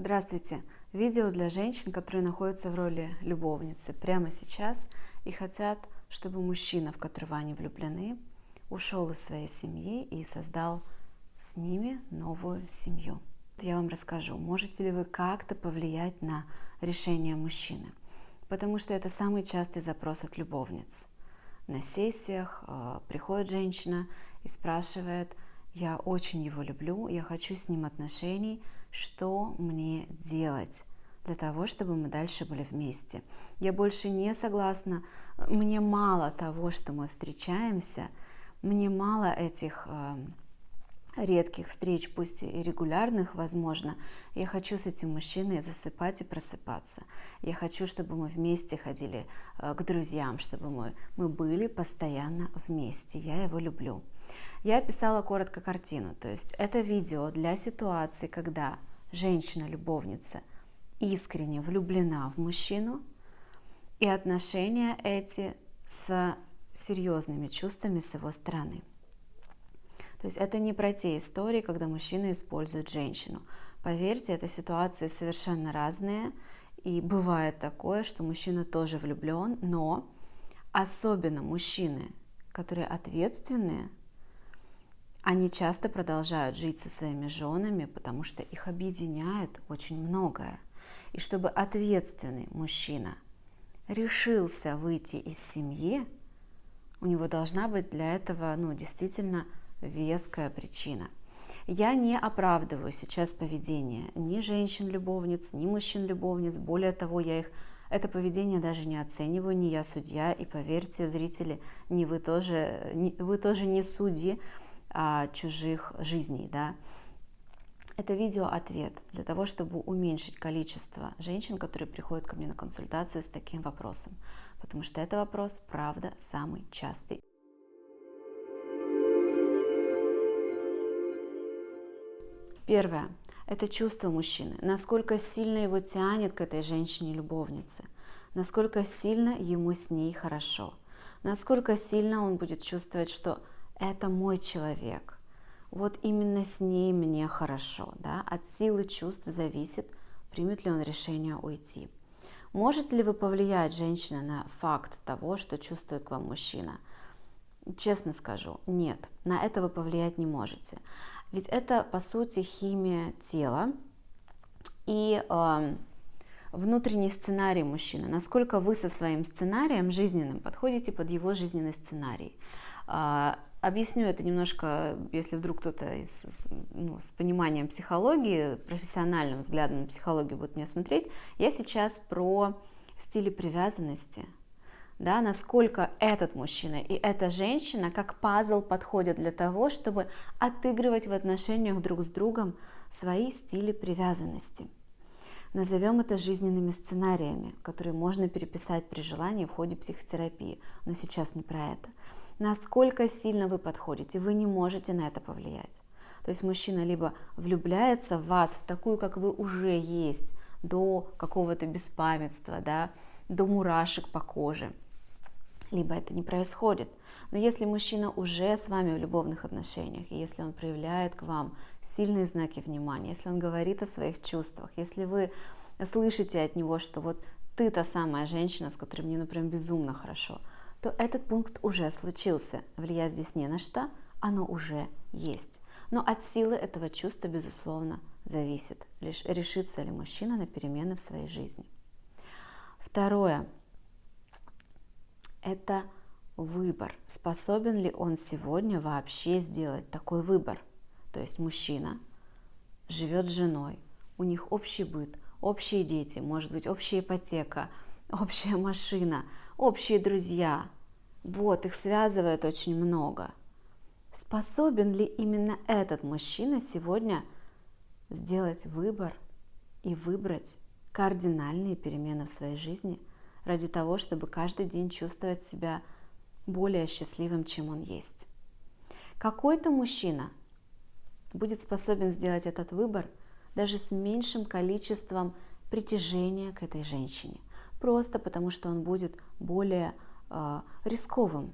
Здравствуйте! Видео для женщин, которые находятся в роли любовницы прямо сейчас и хотят, чтобы мужчина, в которого они влюблены, ушел из своей семьи и создал с ними новую семью. Я вам расскажу, можете ли вы как-то повлиять на решение мужчины, потому что это самый частый запрос от любовниц. На сессиях приходит женщина и спрашивает: я очень его люблю, я хочу с ним отношений, что мне делать для того, чтобы мы дальше были вместе? Я больше не согласна, мне мало того, что мы встречаемся, мне мало этих редких встреч, пусть и регулярных, возможно. Я хочу с этим мужчиной засыпать и просыпаться. Я хочу, чтобы мы вместе ходили к друзьям, чтобы мы были постоянно вместе. Я его люблю. Я описала коротко картину, то есть это видео для ситуации, когда женщина-любовница искренне влюблена в мужчину, и отношения эти с серьезными чувствами с его стороны. То есть это не про те истории, когда мужчина использует женщину. Поверьте, это ситуации совершенно разные, и бывает такое, что мужчина тоже влюблен, но особенно мужчины, которые ответственные, они часто продолжают жить со своими женами, потому что их объединяет очень многое. И чтобы ответственный мужчина решился выйти из семьи, у него должна быть для этого, действительно веская причина. Я не оправдываю сейчас поведение ни женщин-любовниц, ни мужчин-любовниц. Более того, это поведение даже не оцениваю, не я судья. И поверьте, зрители, вы тоже не судьи чужих жизней, да. Это видео-ответ для того, чтобы уменьшить количество женщин, которые приходят ко мне на консультацию с таким вопросом, потому что это вопрос, правда, самый частый. Первое – это чувство мужчины, насколько сильно его тянет к этой женщине-любовнице, насколько сильно ему с ней хорошо, насколько сильно он будет чувствовать, что это мой человек, вот именно с ней мне хорошо, да? От силы чувств зависит, примет ли он решение уйти. Можете ли вы повлиять, женщина, на факт того, что чувствует к вам мужчина? Честно скажу, нет, на это вы повлиять не можете. Ведь это, по сути, химия тела и внутренний сценарий мужчины. Насколько вы со своим сценарием жизненным подходите под его жизненный сценарий. Объясню это немножко, если вдруг кто-то с пониманием психологии, профессиональным взглядом на психологию будет меня смотреть. Я сейчас про стили привязанности, да, насколько этот мужчина и эта женщина как пазл подходят для того, чтобы отыгрывать в отношениях друг с другом свои стили привязанности. Назовем это жизненными сценариями, которые можно переписать при желании в ходе психотерапии, но сейчас не про это. Насколько сильно вы подходите, вы не можете на это повлиять. То есть мужчина либо влюбляется в вас, в такую, как вы уже есть, до какого-то беспамятства, да, до мурашек по коже, либо это не происходит. Но если мужчина уже с вами в любовных отношениях, и если он проявляет к вам сильные знаки внимания, если он говорит о своих чувствах, если вы слышите от него, что вот ты та самая женщина, с которой мне, например, безумно хорошо, то этот пункт уже случился. Влиять здесь не на что, оно уже есть. Но от силы этого чувства, безусловно, зависит, лишь решится ли мужчина на перемены в своей жизни. Второе – это выбор. Способен ли он сегодня вообще сделать такой выбор? То есть мужчина живет с женой, у них общий быт, общие дети, может быть, общая ипотека, общая машина, общие друзья. Вот, их связывает очень много. Способен ли именно этот мужчина сегодня сделать выбор и выбрать кардинальные перемены в своей жизни ради того, чтобы каждый день чувствовать себя более счастливым, чем он есть? Какой-то мужчина будет способен сделать этот выбор даже с меньшим количеством притяжения к этой женщине, просто потому что он будет более рисковым.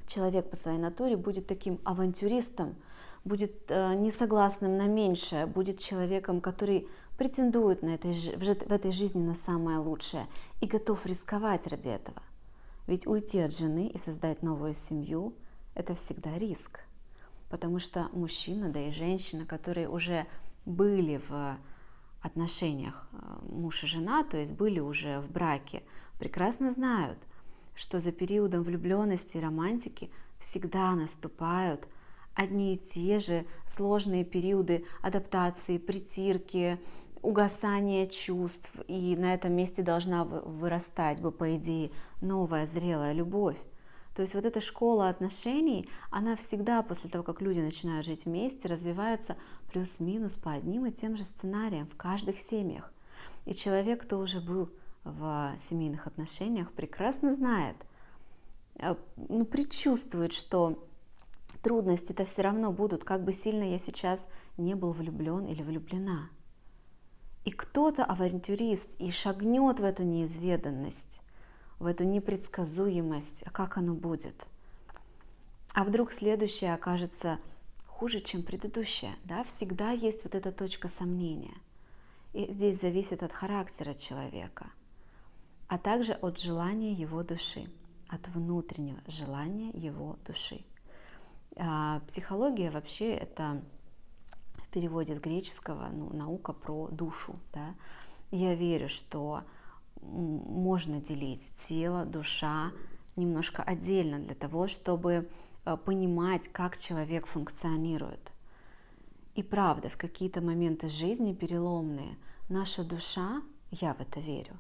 Человек по своей натуре будет таким авантюристом, будет несогласным на меньшее, будет человеком, который претендует в этой жизни на самое лучшее и готов рисковать ради этого. Ведь уйти от жены и создать новую семью – это всегда риск. Потому что мужчина, да и женщина, которые уже были в отношениях муж и жена, то есть были уже в браке, прекрасно знают, что за периодом влюбленности и романтики всегда наступают одни и те же сложные периоды адаптации, притирки, угасания чувств, и на этом месте должна вырастать бы, по идее, новая зрелая любовь. То есть вот эта школа отношений, она всегда после того, как люди начинают жить вместе, развивается плюс-минус по одним и тем же сценариям в каждых семьях. И человек, кто уже был в семейных отношениях, прекрасно знает, предчувствует, что трудности-то все равно будут, как бы сильно я сейчас не был влюблен или влюблена. И кто-то авантюрист и шагнет в эту неизведанность, в эту непредсказуемость, а как оно будет. А вдруг следующее окажется хуже, чем предыдущее, да? Всегда есть вот эта точка сомнения. И здесь зависит от характера человека, а также от желания его души, от внутреннего желания его души. Психология вообще это в переводе с греческого наука про душу. Да? Я верю, что можно делить тело, душа немножко отдельно для того, чтобы понимать, как человек функционирует. И правда, в какие-то моменты жизни переломные наша душа, я в это верю,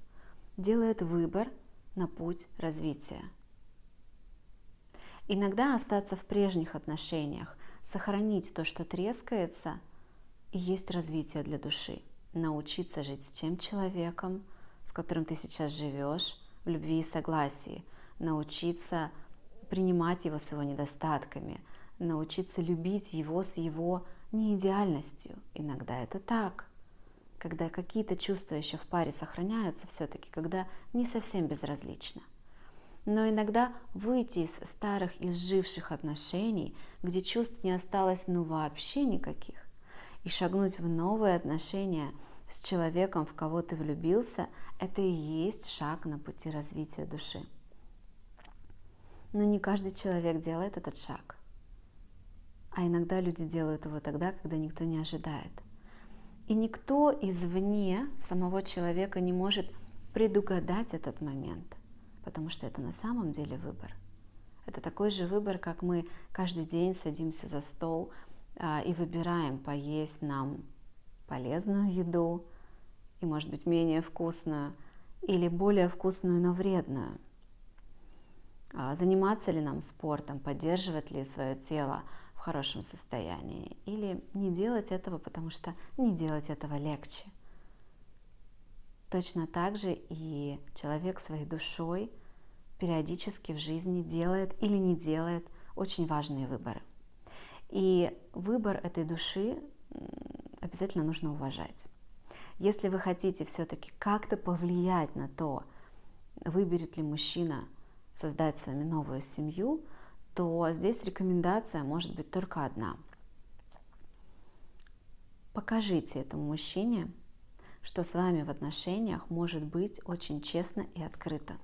делает выбор на путь развития. Иногда остаться в прежних отношениях, сохранить то, что трескается, и есть развитие для души. Научиться жить с тем человеком, с которым ты сейчас живешь, в любви и согласии. Научиться принимать его с его недостатками. Научиться любить его с его неидеальностью. Иногда это так. Когда какие-то чувства еще в паре сохраняются все-таки, когда не совсем безразлично. Но иногда выйти из старых, изживших отношений, где чувств не осталось вообще никаких, и шагнуть в новые отношения с человеком, в кого ты влюбился, это и есть шаг на пути развития души. Но не каждый человек делает этот шаг. А иногда люди делают его тогда, когда никто не ожидает. И никто извне самого человека не может предугадать этот момент, потому что это на самом деле выбор. Это такой же выбор, как мы каждый день садимся за стол и выбираем поесть нам полезную еду, и, может быть, менее вкусную, или более вкусную, но вредную. Заниматься ли нам спортом, поддерживать ли свое тело в хорошем состоянии, или не делать этого, потому что не делать этого легче. Точно так же и человек своей душой периодически в жизни делает или не делает очень важные выборы. И выбор этой души обязательно нужно уважать. Если вы хотите все-таки как-то повлиять на то, выберет ли мужчина создать с вами новую семью, то здесь рекомендация может быть только одна. Покажите этому мужчине, что с вами в отношениях может быть очень честно и открыто.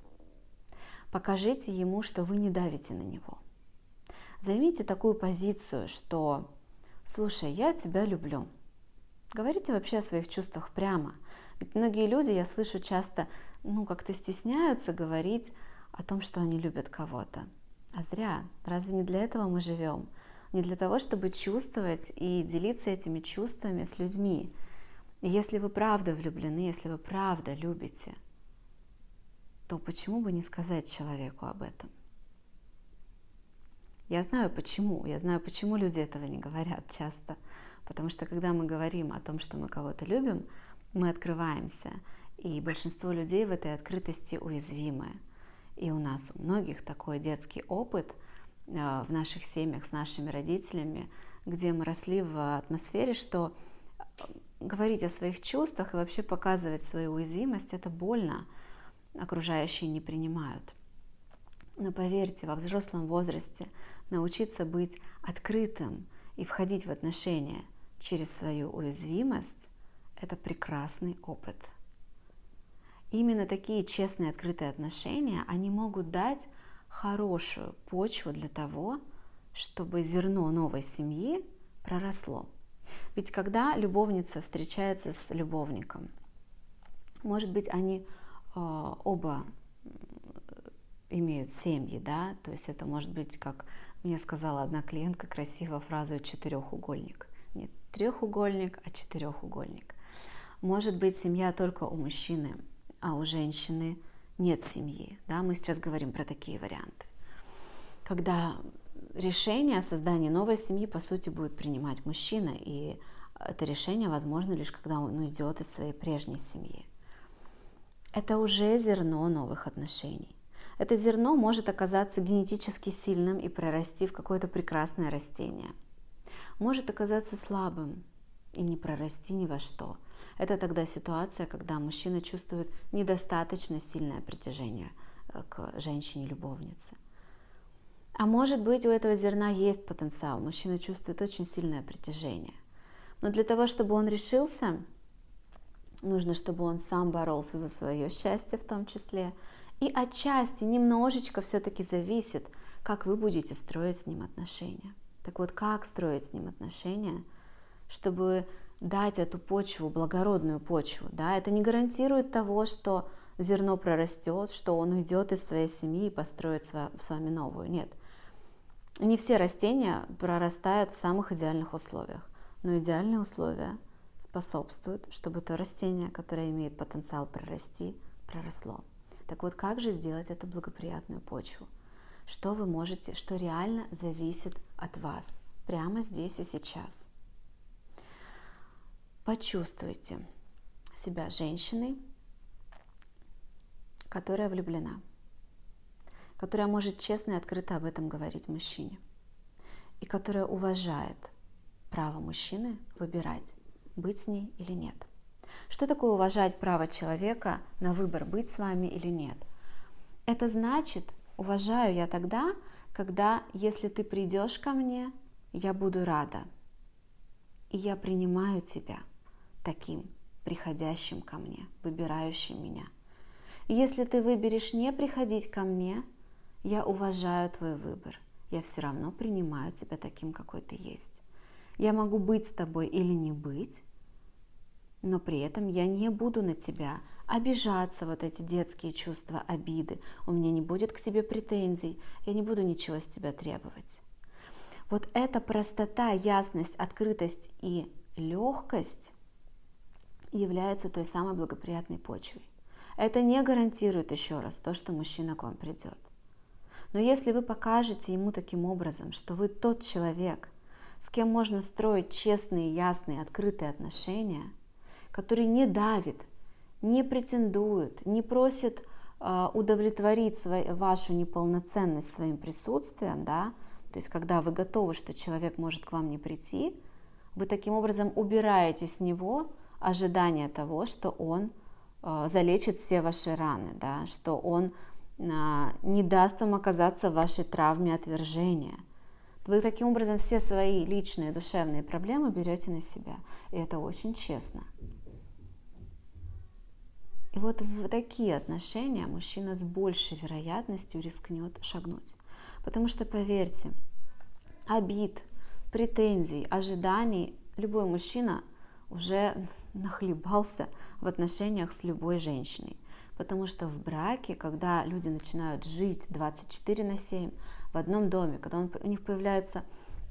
Покажите ему, что вы не давите на него. Займите такую позицию, что «слушай, я тебя люблю». Говорите вообще о своих чувствах прямо. Ведь многие люди, я слышу часто, как-то стесняются говорить о том, что они любят кого-то. А зря. Разве не для этого мы живем? Не для того, чтобы чувствовать и делиться этими чувствами с людьми. И если вы правда влюблены, если вы правда любите, то почему бы не сказать человеку об этом? Я знаю почему люди этого не говорят часто. Потому что когда мы говорим о том, что мы кого-то любим, мы открываемся. И большинство людей в этой открытости уязвимы. И у нас у многих такой детский опыт в наших семьях с нашими родителями, где мы росли в атмосфере, что говорить о своих чувствах и вообще показывать свою уязвимость – это больно. Окружающие не принимают. Но поверьте, во взрослом возрасте научиться быть открытым и входить в отношения через свою уязвимость – это прекрасный опыт. Именно такие честные, открытые отношения, они могут дать хорошую почву для того, чтобы зерно новой семьи проросло. Ведь когда любовница встречается с любовником, может быть, они оба имеют семьи, да, то есть это может быть, как мне сказала одна клиентка красиво фразу «четырехугольник». Не трехугольник, а четырехугольник. Может быть, семья только у мужчины, а у женщины нет семьи. Да? Мы сейчас говорим про такие варианты. Когда решение о создании новой семьи, по сути, будет принимать мужчина, и это решение возможно лишь когда он уйдет из своей прежней семьи. Это уже зерно новых отношений. Это зерно может оказаться генетически сильным и прорасти в какое-то прекрасное растение. Может оказаться слабым и не прорасти ни во что. Это тогда ситуация, когда мужчина чувствует недостаточно сильное притяжение к женщине-любовнице. А может быть, у этого зерна есть потенциал, мужчина чувствует очень сильное притяжение. Но для того, чтобы он решился, нужно, чтобы он сам боролся за свое счастье в том числе. И отчасти немножечко все-таки зависит, как вы будете строить с ним отношения. Так вот, как строить с ним отношения, чтобы дать эту почву, благородную почву, да, это не гарантирует того, что зерно прорастет, что он уйдет из своей семьи и построит с вами новую. Нет. Не все растения прорастают в самых идеальных условиях, но идеальные условия способствуют, чтобы то растение, которое имеет потенциал прорасти, проросло. Так вот, как же сделать эту благоприятную почву? Что вы можете, что реально зависит от вас прямо здесь и сейчас? Почувствуйте себя женщиной, которая влюблена, которая может честно и открыто об этом говорить мужчине, и которая уважает право мужчины выбирать, быть с ней или нет. Что такое уважать право человека на выбор, быть с вами или нет? Это значит, уважаю я тогда, когда, если ты придешь ко мне, я буду рада, и я принимаю тебя таким, приходящим ко мне, выбирающим меня. И если ты выберешь не приходить ко мне, я уважаю твой выбор, я все равно принимаю тебя таким, какой ты есть. Я могу быть с тобой или не быть, но при этом я не буду на тебя обижаться, вот эти детские чувства обиды. У меня не будет к тебе претензий, я не буду ничего с тебя требовать. Вот эта простота, ясность, открытость и легкость является той самой благоприятной почвой. Это не гарантирует, еще раз, то, что мужчина к вам придет. Но если вы покажете ему таким образом, что вы тот человек, с кем можно строить честные, ясные, открытые отношения, который не давит, не претендует, не просит удовлетворить вашу неполноценность своим присутствием, да, то есть когда вы готовы, что человек может к вам не прийти, вы таким образом убираете с него ожидание того, что он залечит все ваши раны, да, что он не даст вам оказаться в вашей травме отвержения. Вы таким образом все свои личные душевные проблемы берете на себя, и это очень честно. И вот в такие отношения мужчина с большей вероятностью рискнет шагнуть. Потому что, поверьте, обид, претензий, ожиданий любой мужчина уже нахлебался в отношениях с любой женщиной. Потому что в браке, когда люди начинают жить 24/7 в одном доме, когда у них появляются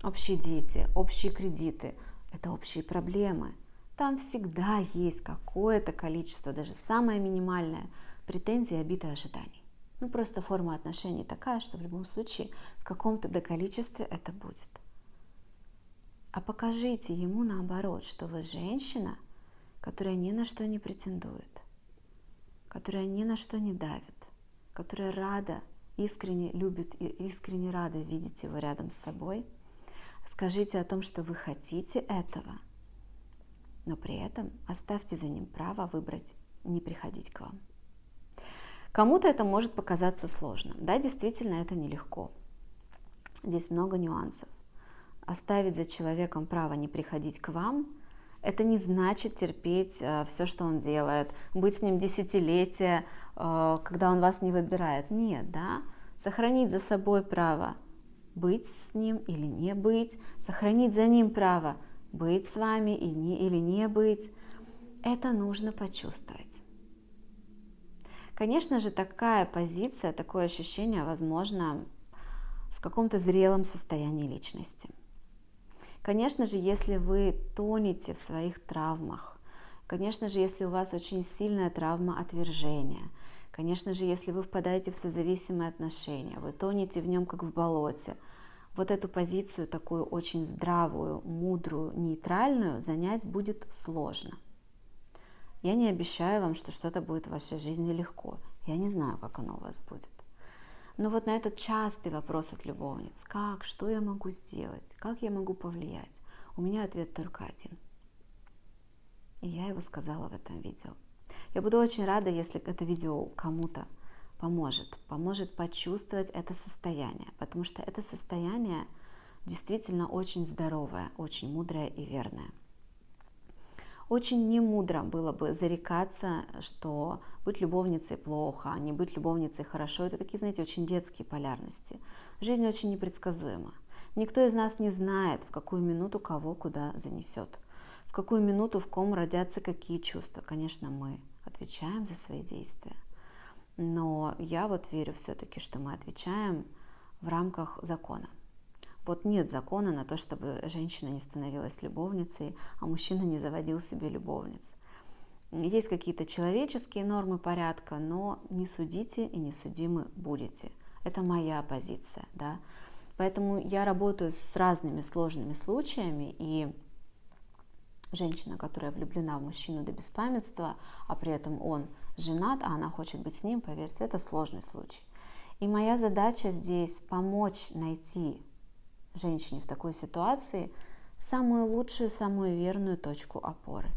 общие дети, общие кредиты, это общие проблемы, там всегда есть какое-то количество, даже самое минимальное, претензий, обид и ожиданий. Ну, просто форма отношений такая, что в любом случае в каком-то количестве это будет. А покажите ему наоборот, что вы женщина, которая ни на что не претендует, которая ни на что не давит, которая рада, искренне любит и искренне рада видеть его рядом с собой. Скажите о том, что вы хотите этого, но при этом оставьте за ним право выбрать не приходить к вам. Кому-то это может показаться сложным. Да, действительно, это нелегко. Здесь много нюансов. оставить за человеком право не приходить к вам, это не значит терпеть все, что он делает, быть с ним десятилетия, когда он вас не выбирает. Нет, да? Сохранить за собой право быть с ним или не быть, сохранить за ним право быть с вами или не быть. Это нужно почувствовать. Конечно же, такая позиция, такое ощущение возможно в каком-то зрелом состоянии личности. Конечно же, если вы тонете в своих травмах, конечно же, если у вас очень сильная травма отвержения, конечно же, если вы впадаете в созависимые отношения, вы тонете в нем, как в болоте, вот эту позицию, такую очень здравую, мудрую, нейтральную, занять будет сложно. Я не обещаю вам, что что-то будет в вашей жизни легко. Я не знаю, как оно у вас будет. Но вот на этот частый вопрос от любовниц: как, что я могу сделать, как я могу повлиять, у меня ответ только один. И я его сказала в этом видео. Я буду очень рада, если это видео кому-то поможет почувствовать это состояние, потому что это состояние действительно очень здоровое, очень мудрое и верное. Очень немудро было бы зарекаться, что быть любовницей плохо, а не быть любовницей хорошо. Это такие, знаете, очень детские полярности. Жизнь очень непредсказуема. Никто из нас не знает, в какую минуту кого куда занесет, в какую минуту в ком родятся какие чувства. Конечно, мы отвечаем за свои действия, но я вот верю все-таки, что мы отвечаем в рамках закона. Вот нет закона на то, чтобы женщина не становилась любовницей, а мужчина не заводил себе любовниц. Есть какие-то человеческие нормы порядка, но не судите и не судимы будете. Это моя позиция, да. Поэтому я работаю с разными сложными случаями, и женщина, которая влюблена в мужчину до беспамятства, а при этом он женат, а она хочет быть с ним, поверьте, это сложный случай. И моя задача здесь помочь найти женщине в такой ситуации самую лучшую, самую верную точку опоры.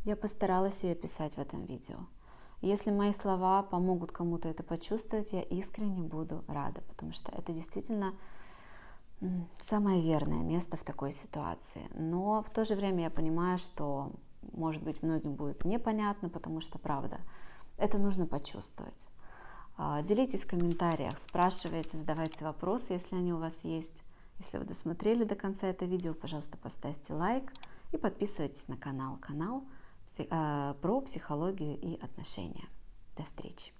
Я постаралась ее описать в этом видео. Если мои слова помогут кому-то это почувствовать, я искренне буду рада, потому что это действительно самое верное место в такой ситуации. Но в то же время я понимаю, что, может быть, многим будет непонятно, потому что, правда, это нужно почувствовать. Делитесь в комментариях, спрашивайте, задавайте вопросы, если они у вас есть. Если вы досмотрели до конца это видео, пожалуйста, поставьте лайк и подписывайтесь на канал про психологию и отношения. До встречи!